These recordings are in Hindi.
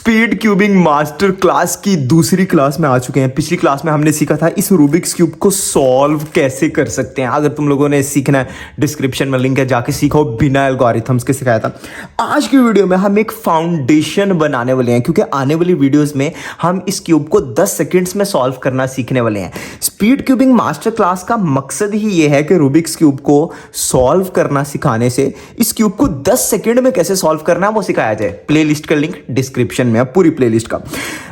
स्पीड क्यूबिंग मास्टर क्लास की दूसरी क्लास में आ चुके हैं। पिछली क्लास में हमने सीखा था इस रूबिक्स क्यूब को सॉल्व कैसे कर सकते हैं। अगर तुम लोगों ने सीखना है डिस्क्रिप्शन में लिंक है, जाके सीखो। बिना एल्गोरिथम्स के सिखाया था। आज की वीडियो में हम एक फाउंडेशन बनाने वाले हैं, क्योंकि आने वाली वीडियोस में हम इस क्यूब को 10 सेकंड्स में सॉल्व करना सीखने वाले हैं। स्पीड क्यूबिंग मास्टर क्लास का मकसद ही ये है कि रूबिक्स क्यूब को सॉल्व करना सिखाने से इस क्यूब को 10 सेकंड में कैसे सॉल्व करना है वो सिखाया जाए। प्लेलिस्ट का लिंक डिस्क्रिप्शन में है, पूरी प्लेलिस्ट का।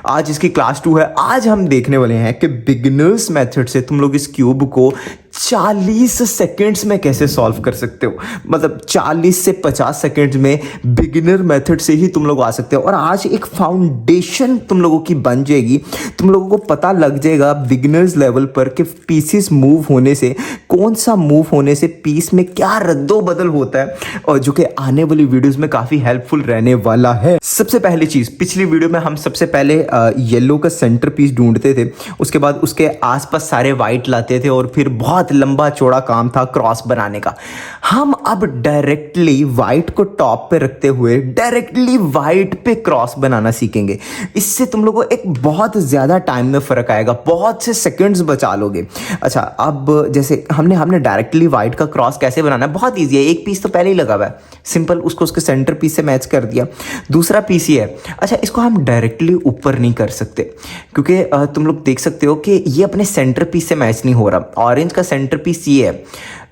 आज इसकी क्लास 2 है। आज हम देखने वाले हैं कि बिगिनर्स मेथड से तुम लोग इस क्यूब को 40 सेकंड्स में कैसे सॉल्व कर सकते हो। मतलब 40 से 50 सेकंड्स में बिगिनर मेथड से ही तुम लोग आ सकते हो। और आज एक फाउंडेशन तुम लोगों की बन जाएगी। तुम लोगों को पता लग जाएगा बिगिनर्स लेवल पर कि पीसेस मूव होने से, कौन सा मूव होने से पीस में क्या रद्दो बदल होता है, और जो कि आने वाली वीडियोस में काफ़ी हेल्पफुल रहने वाला है। सबसे पहली चीज़, पिछली वीडियो में हम सबसे पहले येलो का सेंटर पीस ढूंढते थे, उसके बाद उसके आसपास सारे वाइट लाते थे, और फिर बहुत लंबा चौड़ा काम था क्रॉस बनाने का। हम अब डायरेक्टली वाइट को टॉप पे रखते हुए डायरेक्टली वाइट पे क्रॉस बनाना सीखेंगे। इससे तुम लोगों को एक बहुत ज़्यादा टाइम में फ़र्क आएगा, बहुत से सेकंड्स बचा लोगे। अच्छा, अब जैसे हमने डायरेक्टली वाइट का क्रॉस कैसे बनाना है, बहुत ईजी है। एक पीस तो पहले ही लगा हुआ है, सिंपल उसको उसके सेंटर पीस से मैच कर दिया। दूसरा पीस ही है। अच्छा, इसको हम डायरेक्टली ऊपर नहीं कर सकते, क्योंकि तुम लोग देख सकते हो कि ये अपने सेंटर पीस से मैच नहीं हो रहा। ऑरेंज का सेंटर पीस ये है।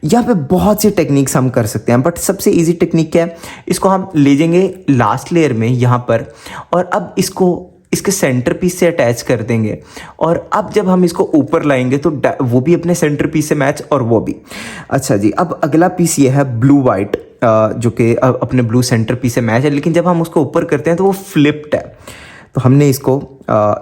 यहाँ पे बहुत सी टेक्निक्स हम कर सकते हैं, बट सबसे इजी टेक्निक क्या है, इसको हम ले जाएंगे लास्ट लेयर में यहाँ पर, और अब इसको इसके सेंटर पीस से अटैच कर देंगे। और अब जब हम इसको ऊपर लाएंगे तो वो भी अपने सेंटर पीस से मैच, और वो भी। अच्छा जी, अब अगला पीस ये है ब्लू वाइट, जो कि अपने ब्लू सेंटर पीस से मैच है, लेकिन जब हम उसको ऊपर करते हैं तो वो फ्लिप्ड है। तो हमने इसको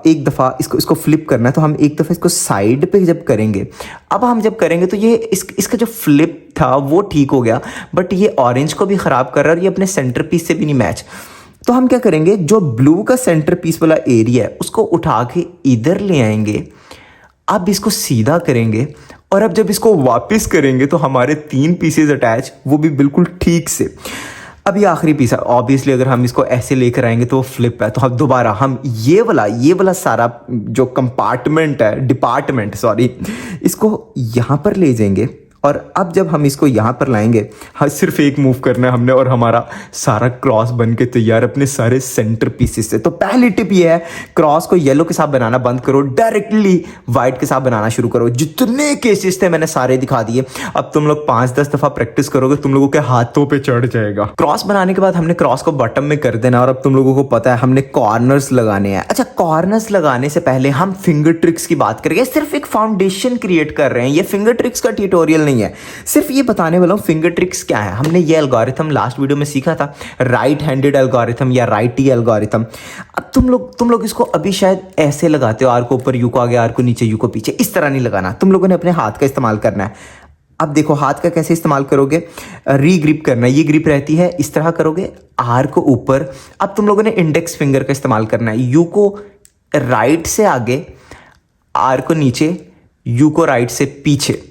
एक दफ़ा इसको फ्लिप करना है। तो हम एक दफ़ा इसको साइड पे जब करेंगे, अब हम जब करेंगे तो ये इसका जो फ्लिप था वो ठीक हो गया, बट ये ऑरेंज को भी ख़राब कर रहा है और ये अपने सेंटर पीस से भी नहीं मैच। तो हम क्या करेंगे, जो ब्लू का सेंटर पीस वाला एरिया है उसको उठा के इधर ले आएंगे। अब इसको सीधा करेंगे, और अब जब इसको वापस करेंगे तो हमारे 3 पीसेज अटैच, वो भी बिल्कुल ठीक से। अब ये आखिरी पीस है। ऑब्वियसली अगर हम इसको ऐसे लेकर आएंगे तो वो फ्लिप है, तो हम दोबारा हम ये वाला सारा जो डिपार्टमेंट इसको यहाँ पर ले जाएंगे। और अब जब हम इसको यहाँ पर लाएंगे, हाँ, सिर्फ एक मूव करना है हमने, और हमारा सारा क्रॉस बन के तैयार अपने सारे सेंटर पीसेस से। तो पहली टिप ये है, क्रॉस को येलो के साथ बनाना बंद करो, डायरेक्टली वाइट के साथ बनाना शुरू करो। जितने केसेस थे मैंने सारे दिखा दिए। अब तुम लोग 5-10 दफ़ा प्रैक्टिस करोगे, तुम लोगों के हाथों पे चढ़ जाएगा। क्रॉस बनाने के बाद हमने क्रॉस को बॉटम में कर देना, और अब तुम लोगों को पता है हमने कॉर्नर्स लगाने हैं। अच्छा, कॉर्नर्स लगाने से पहले हम फिंगर ट्रिक्स की बात करेंगे। सिर्फ एक फाउंडेशन क्रिएट कर रहे हैं, ये फिंगर ट्रिक्स का ट्यूटोरियल है। सिर्फ ये बताने वाला हूं फिंगर ट्रिक्स क्या है। हमने ये एल्गोरिथम लास्ट वीडियो में सीखा था, राइट हैंडेड एल्गोरिथम या राइटी एल्गोरिथम। अब तुम लोग इसको अभी शायद ऐसे लगाते हो, आर को ऊपर, यू को आगे, आर को नीचे, यू को पीछे। इस तरह नहीं लगाना, तुम लोगों ने अपने हाथ का इस्तेमाल करना है। अब देखो हाथ का कैसे इस्तेमाल करोगे, री-ग्रिप करना है। ये ग्रिप रहती है, इस तरह करोगे, आर को ऊपर। अब तुम लोगों ने इंडेक्स फिंगर का इस्तेमाल करना है। यू को राइट से आगे, आर को नीचे, यू को राइट से पीछे।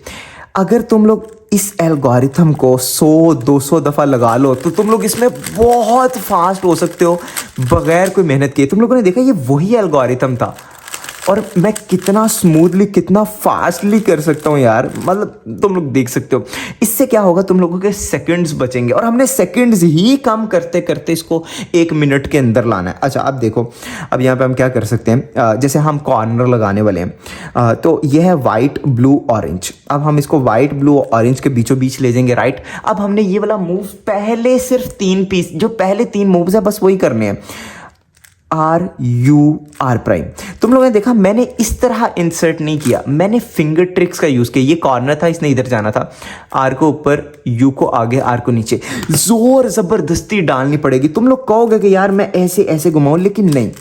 अगर तुम लोग इस एल्गोरिथम को 100-200 दफ़ा लगा लो तो तुम लोग इसमें बहुत फास्ट हो सकते हो बगैर कोई मेहनत किए। तुम लोगों ने देखा ये वही एल्गोरिथम था, और मैं कितना स्मूथली, कितना फास्टली कर सकता हूँ यार। मतलब तुम लोग देख सकते हो। इससे क्या होगा, तुम लोगों के सेकंड्स बचेंगे, और हमने सेकंड्स ही कम करते करते इसको 1 मिनट के अंदर लाना है। अच्छा, अब देखो, अब यहाँ पे हम क्या कर सकते हैं, जैसे हम कॉर्नर लगाने वाले हैं, तो ये है वाइट, ब्लू, ऑरेंज। अब हम इसको वाइट, ब्लू, ऑरेंज के बीचों बीच ले जाएंगे, राइट। अब हमने ये वाला मूव पहले सिर्फ 3 पीस, जो पहले 3 मूव्स है बस वही करने हैं, आर, यू, आर प्राइम। तुम लोगों ने देखा मैंने इस तरह इंसर्ट नहीं किया, मैंने फिंगर ट्रिक्स का यूज किया। ये कॉर्नर था, इसने इधर जाना था, आर को ऊपर, यू को आगे, आर को नीचे। जोर जबरदस्ती डालनी पड़ेगी। तुम लोग कहोगे कि यार मैं ऐसे ऐसे घुमाऊं, लेकिन नहीं,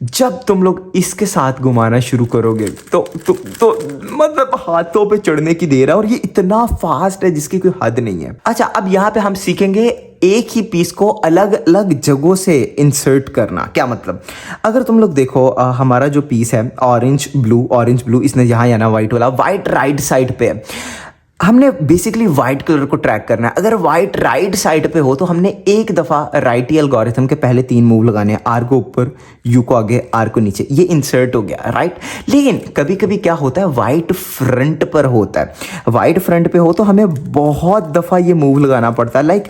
जब तुम लोग इसके साथ घुमाना शुरू करोगे तो मतलब हाथों पे चढ़ने की देर है, और ये इतना फास्ट है जिसकी कोई हद नहीं है। अच्छा, अब यहाँ पे हम सीखेंगे एक ही पीस को अलग अलग जगहों से इंसर्ट करना। क्या मतलब, अगर तुम लोग देखो हमारा जो पीस है ऑरेंज ब्लू, इसने यहाँ ना वाइट वाला, वाइट राइट साइड पे है। हमने बेसिकली वाइट कलर को ट्रैक करना है। अगर वाइट राइट साइड पे हो तो हमने एक दफ़ा राइटी एल्गोरिथम के पहले 3 मूव लगाने हैं, आर को ऊपर, यू को आगे, आर को नीचे। ये इंसर्ट हो गया राइट। लेकिन कभी कभी क्या होता है, वाइट फ्रंट पर होता है। वाइट फ्रंट पे हो तो हमें बहुत दफ़ा ये मूव लगाना पड़ता है, लाइक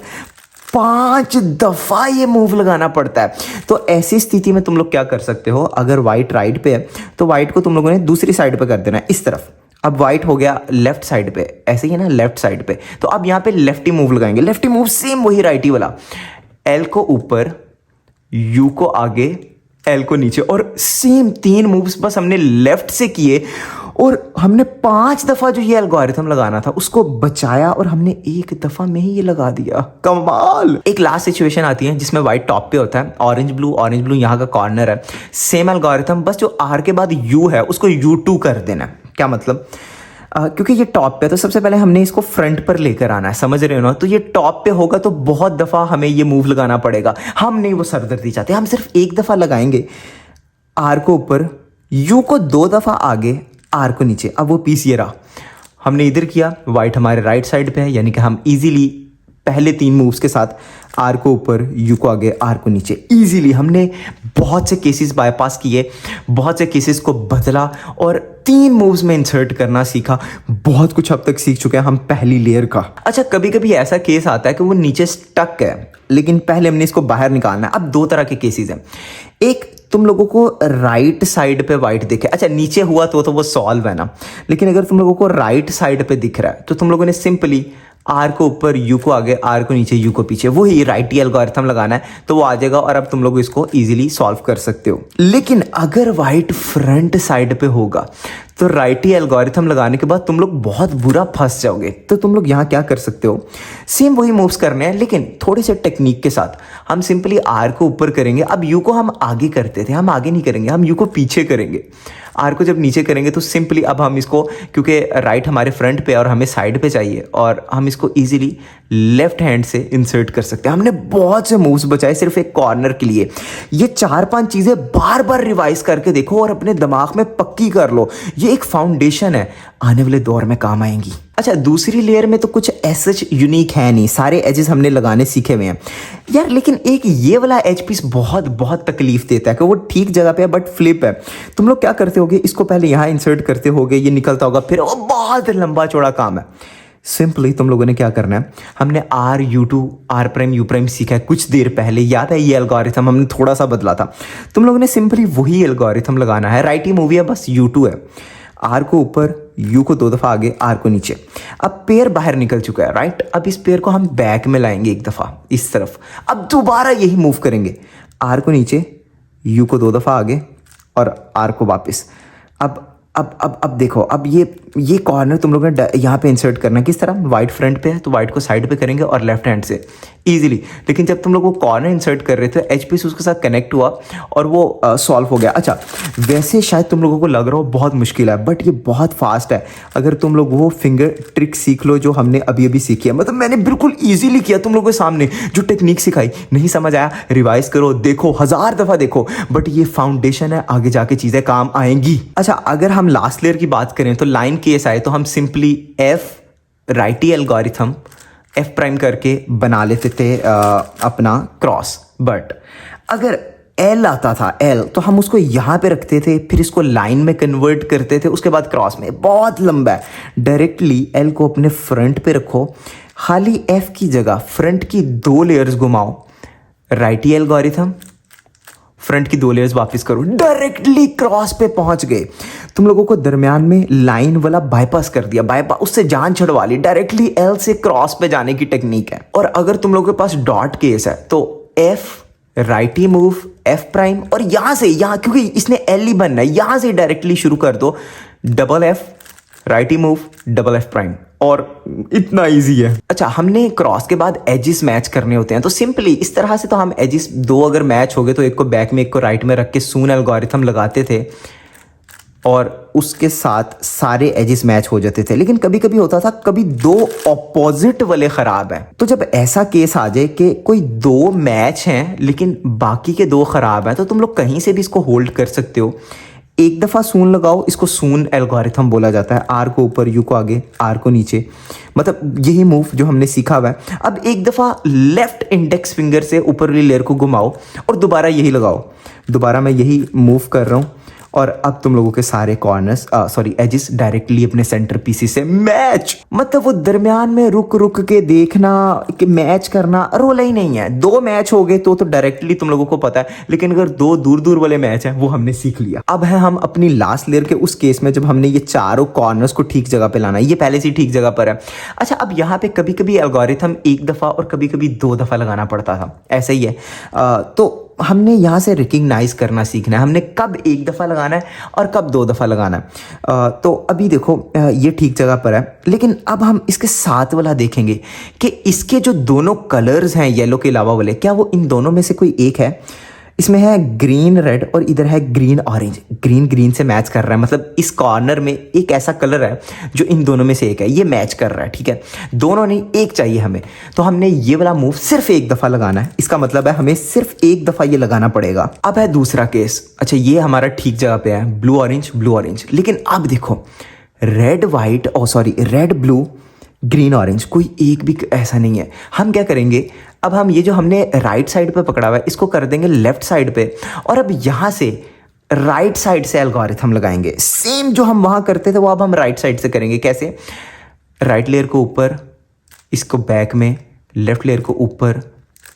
5 दफ़ा ये मूव लगाना पड़ता है। तो ऐसी स्थिति में तुम लोग क्या कर सकते हो, अगर वाइट राइट पे है तो वाइट को तुम लोगों ने दूसरी साइड पे कर देना है, इस तरफ। अब वाइट हो गया लेफ्ट साइड पे, ऐसे ही है ना, लेफ्ट साइड पे। तो अब यहाँ पे लेफ्टी मूव लगाएंगे, लेफ्टी मूव सेम वही राइटी वाला, एल को ऊपर, यू को आगे, एल को नीचे, और सेम 3 मूव्स बस हमने लेफ्ट से किए और हमने 5 दफा जो ये एल्गोरिथम लगाना था उसको बचाया और हमने एक दफा में ही ये लगा दिया। कमाल। एक लास्ट सिचुएशन आती है जिसमें व्हाइट टॉप पे होता है, ऑरेंज ब्लू यहाँ का कॉर्नर है। सेम एल्गोरिथम, बस जो आर के बाद यू है उसको U2 कर देना है। क्या मतलब, क्योंकि ये टॉप पे है तो सबसे पहले हमने इसको फ्रंट पर लेकर आना है, समझ रहे हो ना। तो ये टॉप पे होगा तो बहुत दफा हमें ये मूव लगाना पड़ेगा। हम नहीं वो सरदर्दी चाहते, हम सिर्फ एक दफा लगाएंगे, आर को ऊपर, यू को 2 दफा आगे, आर को नीचे। अब वो पीस ये रहा, हमने इधर किया, वाइट हमारे राइट साइड पे है, यानी कि हम इजीली पहले 3 मूव्स के साथ आर को ऊपर, यू को आगे, आर को नीचे, इजीली हमने बहुत से केसेस बाईपास किए, बहुत से केसेस को बदला और 3 मूव्स में इंसर्ट करना सीखा। बहुत कुछ अब तक सीख चुके हैं हम पहली लेयर का। अच्छा, कभी कभी ऐसा केस आता है कि वो नीचे स्टक है, लेकिन पहले हमने इसको बाहर निकालना है। अब 2 तरह के केसेस हैं। एक, तुम लोगों को राइट साइड पे वाइट दिखे, अच्छा नीचे हुआ तो वो सॉल्व है ना, लेकिन अगर तुम लोगों को राइट साइड पे दिख रहा है तो तुम लोगों ने सिंपली आर को ऊपर, यू को आगे, आर को नीचे, यू को पीछे, वही राइटी एल्गोरिथम लगाना है तो वो आ जाएगा और अब तुम लोग इसको इजीली सॉल्व कर सकते हो। लेकिन अगर वाइट फ्रंट साइड पे होगा तो राइटी एल्गोरिथम लगाने के बाद तुम लोग बहुत बुरा फंस जाओगे। तो तुम लोग यहाँ क्या कर सकते हो, सेम वही मूव्स करने हैं लेकिन थोड़े से टेक्निक के साथ। हम सिंपली आर को ऊपर करेंगे, अब यू को हम आगे करते थे, हम आगे नहीं करेंगे, हम यू को पीछे करेंगे। आर को जब नीचे करेंगे तो सिंपली अब हम इसको, क्योंकि राइट हमारे फ्रंट पे और हमें साइड पे चाहिए, और हम इसको इजीली लेफ्ट हैंड से इंसर्ट कर सकते हैं। हमने बहुत से मूव्स बचाए सिर्फ एक कॉर्नर के लिए। ये 4-5 चीजें बार बार रिवाइज करके देखो और अपने दिमाग में पक्की कर लो। ये एक फाउंडेशन है, आने वाले दौर में काम आएंगी। अच्छा, दूसरी लेयर में तो कुछ ऐसा यूनिक है नहीं, सारे एजेस हमने लगाने सीखे हुए हैं यार। लेकिन एक ये वाला एज पीस बहुत बहुत तकलीफ देता है कि वो ठीक जगह पे है बट फ्लिप है। तुम लोग क्या करते होगे, इसको पहले यहाँ इंसर्ट करते होगे, ये निकलता होगा, फिर वो बहुत लंबा चौड़ा काम है। सिंपली तुम लोगों ने क्या करना है, हमने R U2 R prime U prime सीखा है कुछ देर पहले, याद है ये एल्गोरिथम हमने थोड़ा सा बदला था। तुम लोगों ने सिंपली वही एल्गोरिथम लगाना है। राइटी मूवी है, बस U2 है, आर को ऊपर, यू को 2 दफा आगे, आर को नीचे। अब पेयर बाहर निकल चुका है राइट। अब इस पेयर को हम बैक में लाएंगे एक दफा इस तरफ, अब दोबारा यही मूव करेंगे, आर को नीचे, यू को 2 दफा आगे और आर को वापस। अब देखो, अब ये कॉर्नर तुम लोगों ने यहाँ पे इंसर्ट करना है। किस तरह, वाइट फ्रंट पे है तो वाइट को साइड पे करेंगे और लेफ्ट हैंड से इजीली। लेकिन जब तुम लोग वो कॉर्नर इंसर्ट कर रहे थे, एच पीस उसके साथ कनेक्ट हुआ और वो सॉल्व हो गया। अच्छा, वैसे शायद तुम लोगों को लग रहा हो बहुत मुश्किल है, बट ये बहुत फास्ट है। अगर तुम लोग वो फिंगर ट्रिक सीख लो जो हमने अभी अभी सीखी है, मतलब मैंने बिल्कुल ईजिली किया तुम लोगों के सामने, जो टेक्निक सिखाई, नहीं समझ आया रिवाइज करो, देखो, 1000 दफा देखो, बट ये फाउंडेशन है, आगे जाके चीजें काम आएंगी। अच्छा, अगर हम लास्ट लेयर की बात करें तो लाइन केस आए तो हम simply F righty algorithm F prime करके बना लेते थे अपना क्रॉस। बट अगर एल आता था, एल, तो हम उसको यहाँ पे रखते थे, फिर इसको लाइन में कन्वर्ट करते थे, उसके बाद क्रॉस में। बहुत लंबा है। डायरेक्टली एल को अपने फ्रंट पे रखो, खाली एफ की जगह फ्रंट की 2 लेयर्स घुमाओ, राइटी एल्गोरिथम, फ्रंट की 2 लेयर्स वापस करो, डायरेक्टली क्रॉस पे पहुंच गए। तुम लोगों को दरमियान में लाइन वाला बाईपास कर दिया, बाईपास, उससे जान छुड़वा ली, डायरेक्टली एल से क्रॉस पे जाने की टेक्निक है। और अगर तुम लोगों के पास डॉट केस है तो F righty move, F prime, और यहां से, यहाँ क्योंकि इसने एल ही बनना है, यहां से डायरेक्टली शुरू कर दो, double F righty move, double F prime, और इतना इजी है। अच्छा, हमने क्रॉस के बाद एजिस मैच करने होते हैं तो सिंपली इस तरह से तो हम एजिस 2 अगर मैच हो गए तो एक को बैक में एक को राइट में रख के सून एल्गोरिथम लगाते थे और उसके साथ सारे एजिस मैच हो जाते थे। लेकिन कभी कभी होता था, कभी 2 ऑपोजिट वाले खराब हैं, तो जब ऐसा केस आ जाए कि कोई 2 मैच हैं लेकिन बाकी के 2 खराब हैं, तो तुम लोग कहीं से भी इसको होल्ड कर सकते हो। एक दफ़ा सून लगाओ, इसको सून एल्गोरिथम बोला जाता है। आर को ऊपर, यू को आगे, आर को नीचे, मतलब यही मूव जो हमने सीखा हुआ है। अब एक दफ़ा लेफ्ट इंडेक्स फिंगर से ऊपर वाली लेयर को घुमाओ और दोबारा यही लगाओ। दोबारा मैं यही मूव कर रहा हूँ और अब तुम लोगों के सारे कॉर्नर्स एजेस डायरेक्टली अपने सेंटर पीसी से मैच। मतलब वो दरमियान में रुक रुक के देखना कि मैच करना रोला ही नहीं है। दो मैच हो गए तो डायरेक्टली तुम लोगों को पता है, लेकिन अगर दो दूर दूर वाले मैच हैं वो हमने सीख लिया। अब है हम अपनी लास्ट लेयर के उस केस में जब हमने ये चारों कॉर्नर्स को ठीक जगह पे लाना है। ये पहले से ही ठीक जगह पर है। अच्छा, अब यहाँ पे कभी कभी एल्गोरिथम एक दफ़ा और कभी कभी दो दफ़ा लगाना पड़ता था, ऐसा ही है। तो हमने यहाँ से रिकग्नाइज करना सीखना है, हमने कब एक दफ़ा लगाना है और कब दो दफ़ा लगाना है। तो अभी देखो ये ठीक जगह पर है, लेकिन अब हम इसके साथ वाला देखेंगे कि इसके जो दोनों कलर्स हैं येलो के अलावा वाले, क्या वो इन दोनों में से कोई एक है। इसमें है ग्रीन रेड और इधर है ग्रीन ऑरेंज। ग्रीन ग्रीन से मैच कर रहा है, मतलब इस कॉर्नर में एक ऐसा कलर है जो इन दोनों में से एक है, ये मैच कर रहा है। ठीक है, दोनों नहीं, एक चाहिए हमें। तो हमने ये वाला मूव सिर्फ एक दफ़ा लगाना है। इसका मतलब है हमें सिर्फ एक दफ़ा ये लगाना पड़ेगा। अब है दूसरा केस। अच्छा, ये हमारा ठीक जगह पे है, ब्लू ऑरेंज। लेकिन अब देखो रेड ब्लू ग्रीन ऑरेंज, कोई एक भी ऐसा नहीं है। हम क्या करेंगे, अब हम ये जो हमने राइट साइड पे पकड़ा हुआ है इसको कर देंगे लेफ्ट साइड पे, और अब यहाँ से राइट साइड से एल्गोरिथम लगाएंगे। सेम जो हम वहाँ करते थे वो अब हम राइट साइड से करेंगे। कैसे? राइट लेयर को ऊपर, इसको बैक में, लेफ्ट लेयर को ऊपर,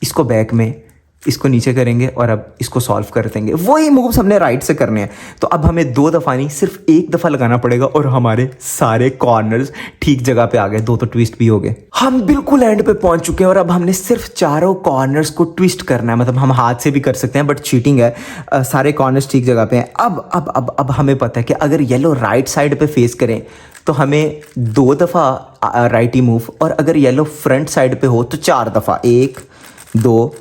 इसको बैक में, इसको नीचे करेंगे और अब इसको सॉल्व कर देंगे। वही मूव्स हमने राइट से करने हैं। तो अब हमें दो दफ़ा नहीं, सिर्फ एक दफ़ा लगाना पड़ेगा और हमारे सारे कॉर्नर्स ठीक जगह पे आ गए। दो तो ट्विस्ट भी हो गए। हम बिल्कुल एंड पे पहुंच चुके हैं और अब हमने सिर्फ चारों कॉर्नर्स को ट्विस्ट करना है। मतलब हम हाथ से भी कर सकते हैं बट चीटिंग है। सारे कॉर्नर्स ठीक जगह पे हैं। अब हमें पता है कि अगर येलो राइट साइड पे फेस करें तो हमें दो दफ़ा राइटी मूव, और अगर येलो फ्रंट साइड पे हो तो चार दफ़ा, 1 2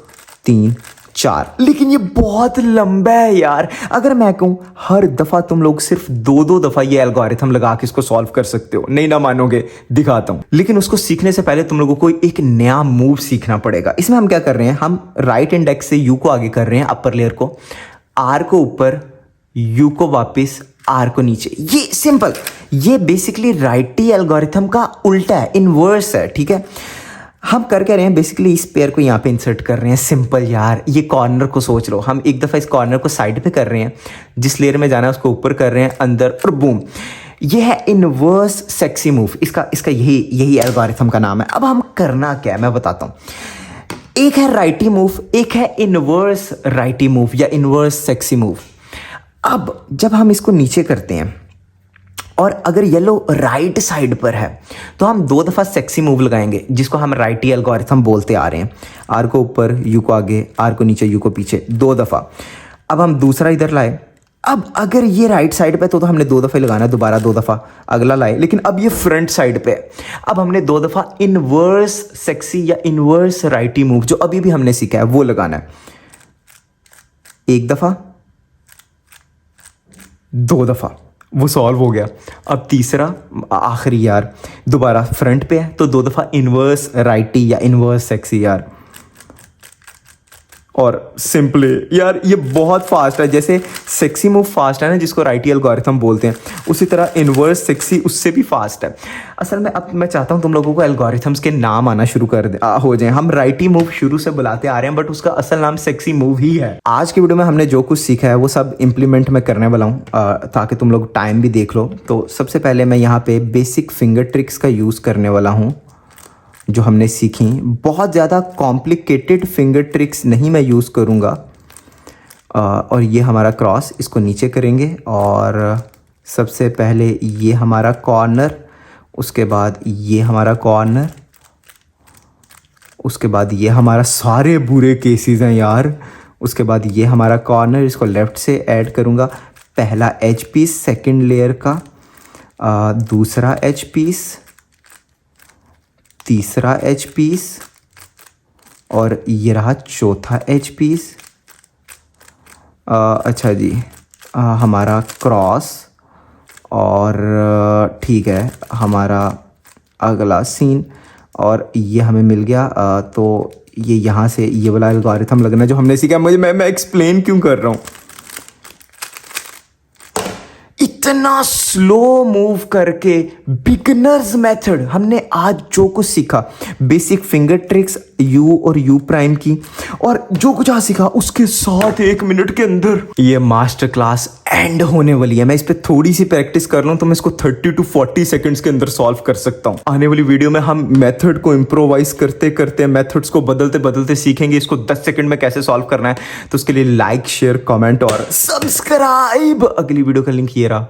3 4। लेकिन ये बहुत लंबा है यार। अगर मैं कहूं हर दफा तुम लोग सिर्फ दो दफा ये एल्गोरिथम लगा के इसको सॉल्व कर सकते हो, नहीं ना मानोगे, दिखाता हूं। लेकिन उसको सीखने से पहले तुम लोगों को एक नया मूव सीखना पड़ेगा। इसमें हम क्या कर रहे हैं, हम राइट इंडेक्स से यू को आगे कर रहे हैं, अपर लेयर को, आर को ऊपर, यू को वापस, आर को नीचे। ये सिंपल, ये बेसिकली राइटी एल्गोरिथम का उल्टा है, इनवर्स है। ठीक है, हम कर रहे हैं बेसिकली इस पेयर को यहाँ पे इंसर्ट कर रहे हैं। सिंपल यार, ये कॉर्नर को सोच लो, हम एक दफ़ा इस कॉर्नर को साइड पे कर रहे हैं, जिस लेयर में जाना है उसको ऊपर कर रहे हैं, अंदर, और बूम। ये है इनवर्स सेक्सी मूव। इसका यही एल्गोरिथम का नाम है। अब हम करना क्या है मैं बताता हूँ। एक है राइटी मूव, एक है इनवर्स राइटी मूव या इनवर्स सेक्सी मूव। अब जब हम इसको नीचे करते हैं और अगर येलो राइट साइड पर है तो हम दो दफ़ा सेक्सी मूव लगाएंगे, जिसको हम राइटी एल्गोरिथम बोलते आ रहे हैं। आर को ऊपर, यू को आगे, आर को नीचे, यू को पीछे, दो दफ़ा। अब हम दूसरा इधर लाए। अब अगर ये राइट साइड पे तो हमने दो दफ़ा लगाना है, दोबारा दो दफ़ा अगला लाए। लेकिन अब ये फ्रंट साइड पे है, अब हमने दो दफ़ा इनवर्स सेक्सी या इनवर्स राइटी मूव जो अभी भी हमने सीखा है वो लगाना है। एक दफ़ा, दो दफ़ा, वो सॉल्व हो गया। अब तीसरा आखिरी यार, दोबारा फ्रंट पे है तो दो दफ़ा इनवर्स राइटी या इनवर्स सेक्सी यार। और सिंपली यार ये बहुत फास्ट है। जैसे सेक्सी मूव फास्ट है ना, जिसको राइटी एल्गोरिथम बोलते हैं, उसी तरह इनवर्स सेक्सी उससे भी फास्ट है। असल में अब मैं चाहता हूँ तुम लोगों को एल्गोरिथम्स के नाम आना शुरू हो जाए। हम राइटी मूव शुरू से बुलाते आ रहे हैं बट उसका असल नाम सेक्सी मूव ही है। आज की वीडियो में हमने जो कुछ सीखा है वो सब इम्प्लीमेंट मैं करने वाला हूँ ताकि तुम लोग टाइम भी देख लो। तो सबसे पहले मैं यहाँ पे बेसिक फिंगर ट्रिक्स का यूज़ करने वाला हूँ जो हमने सीखी। बहुत ज़्यादा कॉम्प्लिकेटेड फिंगर ट्रिक्स नहीं मैं यूज़ करूँगा। और ये हमारा क्रॉस, इसको नीचे करेंगे और सबसे पहले ये हमारा कॉर्नर, उसके बाद ये हमारा कॉर्नर, उसके बाद ये हमारा, सारे बुरे केसेस हैं यार। उसके बाद ये हमारा कॉर्नर, इसको लेफ़्ट से ऐड करूँगा। पहला एज पीस सेकेंड लेयर का, दूसरा एज पीस, तीसरा एज पीस, और ये रहा चौथा एज पीस। अच्छा जी, हमारा क्रॉस, और ठीक है हमारा अगला सीन, और ये हमें मिल गया। तो ये यहाँ से ये वाला एल्गोरिथम लगना जो हमने सीखा। मैं एक्सप्लेन क्यों कर रहा हूँ। इतना स्लो मूव करके बिगनर्स मेथड हमने आज जो कुछ सीखा, बेसिक फिंगर ट्रिक्स यू और यू प्राइम की, और जो कुछ आज सीखा उसके साथ 1 मिनट के अंदर ये मास्टर क्लास एंड होने वाली है। मैं इस पे थोड़ी सी प्रैक्टिस कर लूं तो मैं इसको 30 to 40 सेकंड्स के अंदर सॉल्व कर सकता हूं। आने वाली वीडियो में हम मेथड को इम्प्रोवाइज करते करते, मेथड्स को बदलते बदलते सीखेंगे इसको 10 सेकंड में कैसे सॉल्व करना है। तो उसके लिए लाइक, शेयर, कमेंट और सब्सक्राइब। अगली वीडियो का लिंक ये रहा।